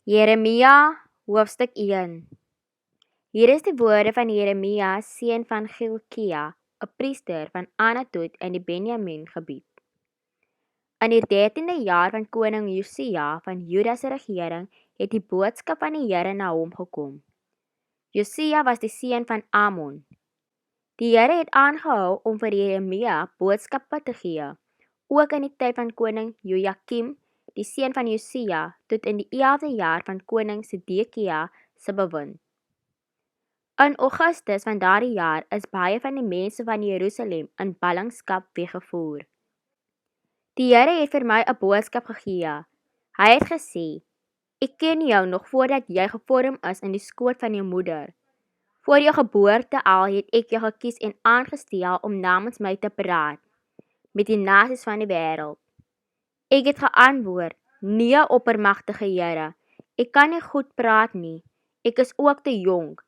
Jeremia, hoofstuk 1. Hier is die woorde van Jeremia, seun van Gilkia, 'n priester van Anatot in die Benjamin gebied. In die 13de jaar van koning Josia van Juda se regering het die boodskap van die Here na hom gekom. Josia was die seun van Amon. Die Here het aangehou om vir Jeremia boodskappe te gee, ook in die tyd van koning Jojakim, die seun van Josia, tot in die 11de jaar van koning Sedekia se bewind. In Augustus van daardie jaar is baie van die mense van Jerusalem in ballingskap weggevoer. Die Here het vir my 'n boodskap gegee. Hy het gesê, ek ken jou nog voordat jy gevorm is in die skoot van jou moeder. Voor jou geboorte al het ek jou gekies en aangestel om namens my te praat met die nasies van die wêreld. Ek het geantwoord, nee oppermagtige Here, ek kan nie goed praat nie, ek is ook te jonk.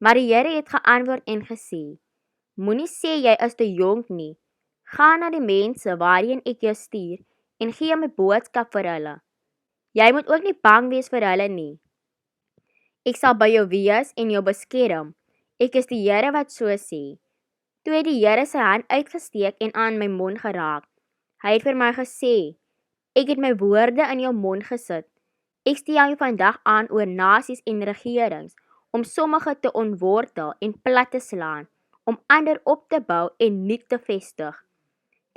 Maar die Here het geantwoord en gesê, moenie sê jy is te jonk nie, ga na die mense waarheen ek jou stuur en gee my boodskap vir hulle. Jy moet ook nie bang wees vir hulle nie. Ek sal by jou wees en jou beskerm, ek is die Here wat so sê. Toe het die Here sy hand uitgesteek en aan my mond geraak. Hy het vir my gesê, ek het my woorde in jou mond gesit. Ek stel jou vandag aan oor nasies en regerings, om sommige te ontwortel en plat te slaan, om ander op te bou en nuut te vestig.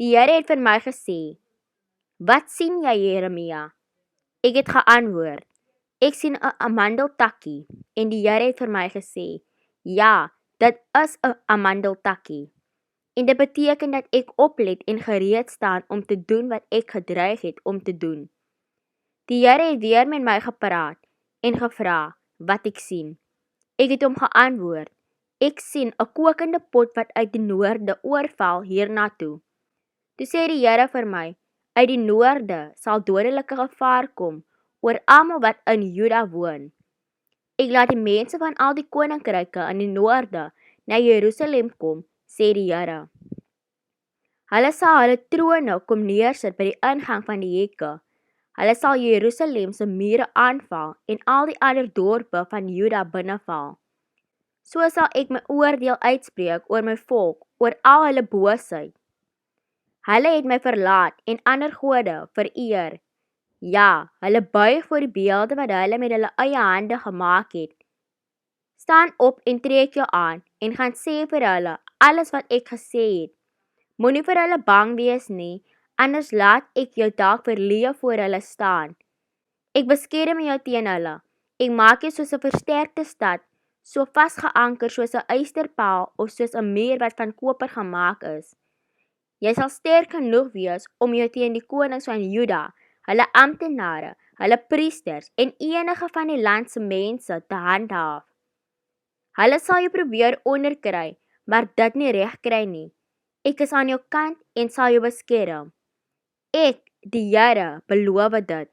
Die Here het vir my gesê, wat sien jy Jeremia? Ek het geantwoord, ek sien 'n amandeltakkie, en die Here het vir my gesê, ja, dit is 'n amandeltakkie. En dit beteken dat ek oplet en gereed staan om te doen wat ek gedreig het om te doen. Die Here het weer met my gepraat en gevra wat ek sien. Ek het hom geantwoord, ek sien 'n kokende pot wat uit die noorde oorval hiernatoe. Toe sê die Here vir my, uit die noorde sal dodelike gevaar kom oor almal wat in Juda woon. Ek laat die mense van al die koninkryke in die noorde na Jerusalem kom, sê die Here. Hulle sal hulle trone kom neersit by die ingang van die hekke. Hulle sal Jerusalem se mure aanval en al die ander dorpe van Juda binneval. So sal ek my oordeel uitspreek oor my volk, oor al hulle boosheid. Hulle het my verlaat en ander gode vereer. Ja, hulle buig voor die beelde wat hulle met hulle eie hande gemaak het. Staan op en trek jou aan en gaan sê vir hulle alles wat ek gesê het. Moenie vir hulle bang wees nie, anders laat ek jou dalk verleë voor hulle staan. Ek beskerm jou teen hulle. Ek maak jou soos 'n versterkte stad, so vasgeanker soos 'n ysterpaal of soos 'n muur wat van koper gemaak is. Jy sal sterk genoeg wees om jou teen die konings van Juda, hulle amptenare, hulle priesters en enige van die land se mense te handhaaf. Hulle sal jou probeer onderkry, maar dit nie reg kry nie. Ek is aan jou kant en sal jou beskerm. Ek, die Here, beloof dit.